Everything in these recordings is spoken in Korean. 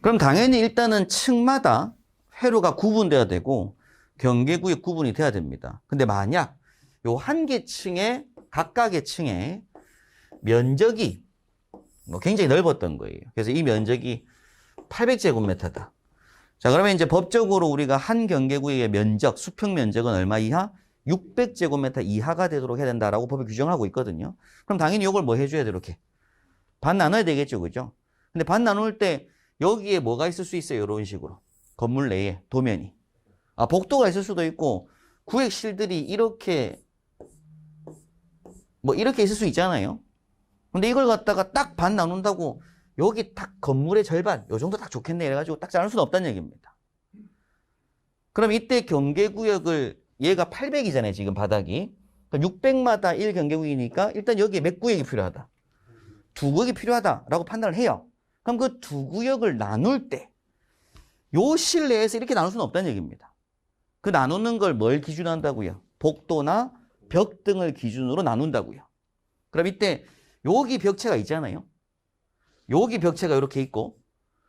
그럼 당연히 일단은 층마다 회로가 구분돼야 되고 경계구역 구분이 돼야 됩니다. 근데 만약 요 한 개 층에 각각의 층에 면적이 굉장히 넓었던 거예요. 그래서 이 면적이 800제곱미터다. 자, 그러면 이제 법적으로 우리가 한 경계구역의 면적, 수평 면적은 얼마 이하? 600제곱미터 이하가 되도록 해야 된다라고 법이 규정하고 있거든요. 그럼 당연히 이걸 뭐 해줘야 돼? 이렇게 반 나눠야 되겠죠, 그죠? 근데 반 나눌 때 여기에 뭐가 있을 수 있어요? 이런 식으로 건물 내에 도면이 복도가 있을 수도 있고 구역실들이 이렇게 이렇게 있을 수 있잖아요. 근데 이걸 갖다가 딱 반 나눈다고 여기 딱 건물의 절반 요 정도 딱 좋겠네 이래가지고 딱 자를 수는 없다는 얘기입니다. 그럼 이때 경계구역을 얘가 800이잖아요 지금 바닥이. 그럼 600마다 1경계구역이니까 일단 여기에 몇 구역이 필요하다? 2구역이 필요하다라고 판단을 해요. 그럼 그 2구역을 나눌 때 요 실내에서 이렇게 나눌 수는 없다는 얘기입니다. 그 나누는 걸 뭘 기준으로 한다고요? 복도나 벽 등을 기준으로 나눈다고요. 그럼 이때 여기 벽체가 있잖아요. 여기 벽체가 이렇게 있고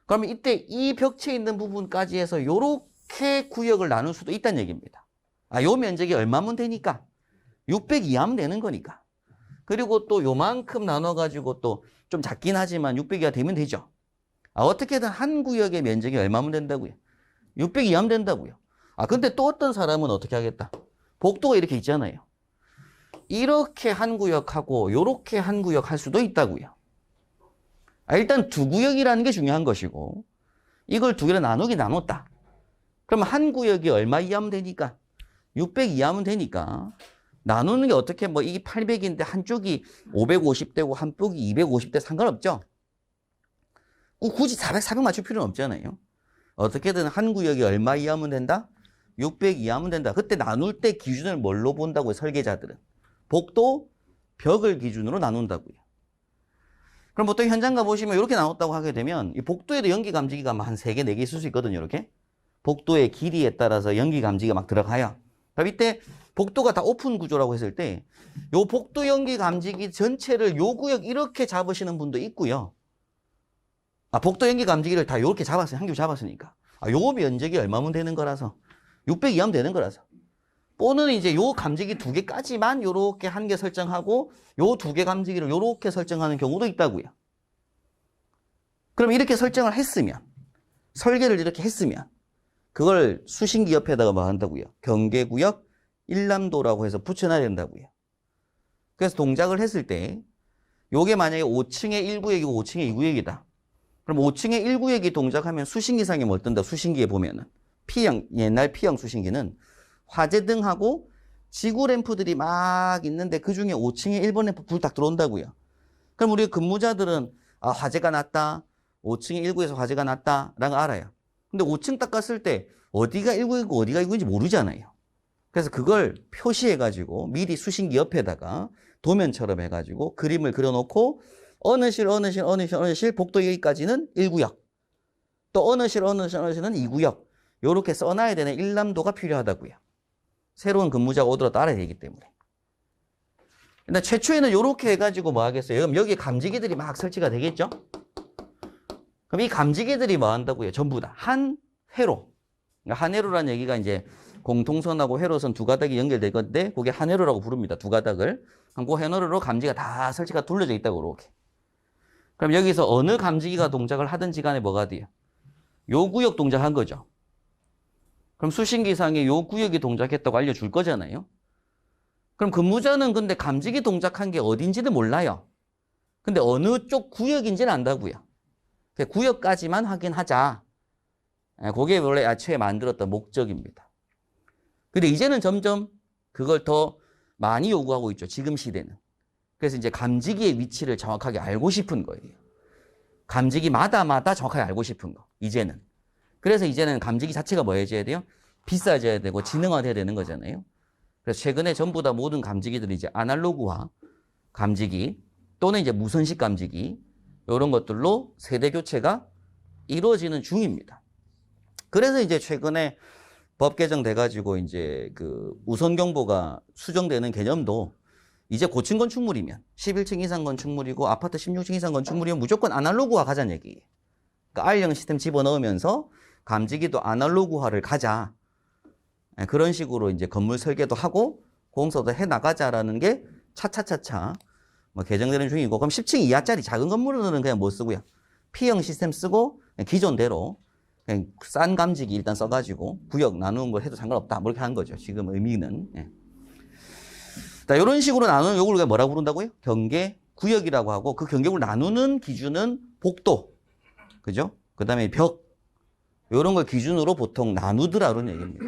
그러면 이때 이 벽체 있는 부분까지 해서 이렇게 구역을 나눌 수도 있다는 얘기입니다. 요 면적이 얼마면 되니까 600 이하면 되는 거니까. 그리고 또 요만큼 나눠가지고 또 좀 작긴 하지만 600 이하 되면 되죠. 어떻게든 한 구역의 면적이 얼마면 된다고요? 600 이하면 된다고요. 근데 또 어떤 사람은 어떻게 하겠다? 복도가 이렇게 있잖아요. 이렇게 한 구역하고 요렇게 한 구역 할 수도 있다고요. 일단 2구역이라는 게 중요한 것이고 이걸 2개로 나눴다. 그러면 한 구역이 얼마 이하면 되니까? 600 이하면 되니까 나누는 게 어떻게 이게 800인데 한쪽이 550대고 한쪽이 250대 상관없죠. 굳이 400 맞출 필요는 없잖아요. 어떻게든 한 구역이 얼마 이하면 된다? 600 이하면 된다. 그때 나눌 때 기준을 뭘로 본다고요? 설계자들은. 복도, 벽을 기준으로 나눈다고요. 그럼 보통 현장 가보시면 이렇게 나눴다고 하게 되면 이 복도에도 연기 감지기가 한 3개, 4개 있을 수 있거든요. 이렇게. 복도의 길이에 따라서 연기 감지기가 막 들어가요. 그럼 이때 복도가 다 오픈 구조라고 했을 때 요 복도 연기 감지기 전체를 요 구역 이렇게 잡으시는 분도 있고요. 복도 연기 감지기를 다 이렇게 잡았어요. 한 개 잡았으니까. 요 면적이 얼마면 되는 거라서 600 이하면 되는 거라서. 또는 이제 요 감지기 2개까지만 요렇게 한 개 설정하고 요 2개 감지기를 요렇게 설정하는 경우도 있다고요. 그럼 이렇게 설정을 했으면 설계를 이렇게 했으면 그걸 수신기 옆에다가 뭐 한다고요? 경계구역 일람도라고 해서 붙여놔야 된다고요. 그래서 동작을 했을 때 요게 만약에 5층의 1구역이고 5층의 2구역이다. 그럼 5층의 1구역이 동작하면 수신기상에 뭐 뜬다? 수신기에 보면은 P형, 옛날 P형 수신기는 화재등하고 지구 램프들이 막 있는데 그 중에 5층에 1번 램프 불 딱 들어온다고요. 그럼 우리 근무자들은 화재가 났다. 5층에 1구에서 화재가 났다. 라는 거 알아요. 근데 5층 딱 갔을 때 어디가 1구이고 어디가 2구인지 모르잖아요. 그래서 그걸 표시해가지고 미리 수신기 옆에다가 도면처럼 해가지고 그림을 그려놓고 어느 실 복도 여기까지는 1구역. 또 어느 실은 2구역. 요렇게 써놔야 되는 일람도가 필요하다고요. 새로운 근무자가 오더라도 알아야 되기 때문에. 근데 최초에는 요렇게 해가지고 뭐 하겠어요? 그럼 여기 감지기들이 막 설치가 되겠죠? 그럼 이 감지기들이 뭐 한다고요? 전부 다 한 회로. 그러니까 한 회로라는 얘기가 이제 공통선하고 회로선 2가닥이 연결될 건데 그게 한 회로라고 부릅니다. 2가닥을. 그럼 그 회로로 감지가 다 설치가 둘러져 있다고 이렇게. 그럼 여기서 어느 감지기가 동작을 하든지 간에 뭐가 돼요? 요 구역 동작한 거죠. 그럼 수신기상에 요 구역이 동작했다고 알려줄 거잖아요. 그럼 근무자는 근데 감지기 동작한 게 어딘지는 몰라요. 근데 어느 쪽 구역인지는 안다고요. 구역까지만 확인하자. 그게 원래 애초에 만들었던 목적입니다. 근데 이제는 점점 그걸 더 많이 요구하고 있죠. 지금 시대는. 그래서 이제 감지기의 위치를 정확하게 알고 싶은 거예요. 감지기마다 정확하게 알고 싶은 거. 이제는. 그래서 이제는 감지기 자체가 뭐 해줘야 돼요? 비싸져야 되고 지능화돼야 되는 거잖아요. 그래서 최근에 전부 다 모든 감지기들이 이제 아날로그화 감지기 또는 이제 무선식 감지기 이런 것들로 세대 교체가 이루어지는 중입니다. 그래서 이제 최근에 법 개정돼가지고 이제 그 우선 경보가 수정되는 개념도 이제 고층 건축물이면 11층 이상 건축물이고 아파트 16층 이상 건축물이면 무조건 아날로그화 가자는 얘기예요. 그 R형 시스템 집어넣으면서 감지기도 아날로그화를 가자. 그런 식으로 이제 건물 설계도 하고 공사도 해 나가자라는 게 차차차차 뭐 개정되는 중이고, 그럼 10층 이하짜리 작은 건물은 그냥 뭐 쓰고요. P형 시스템 쓰고 기존대로 그냥 싼 감지기 일단 써가지고 구역 나누는 걸 해도 상관없다. 뭐 이렇게 한 거죠. 지금 의미는. 예. 자, 이런 식으로 나누는 요걸 우리가 뭐라고 부른다고요? 경계 구역이라고 하고, 그 경계구를 나누는 기준은 복도, 그죠? 그 다음에 벽, 이런 걸 기준으로 보통 나누더라, 그런 얘기입니다.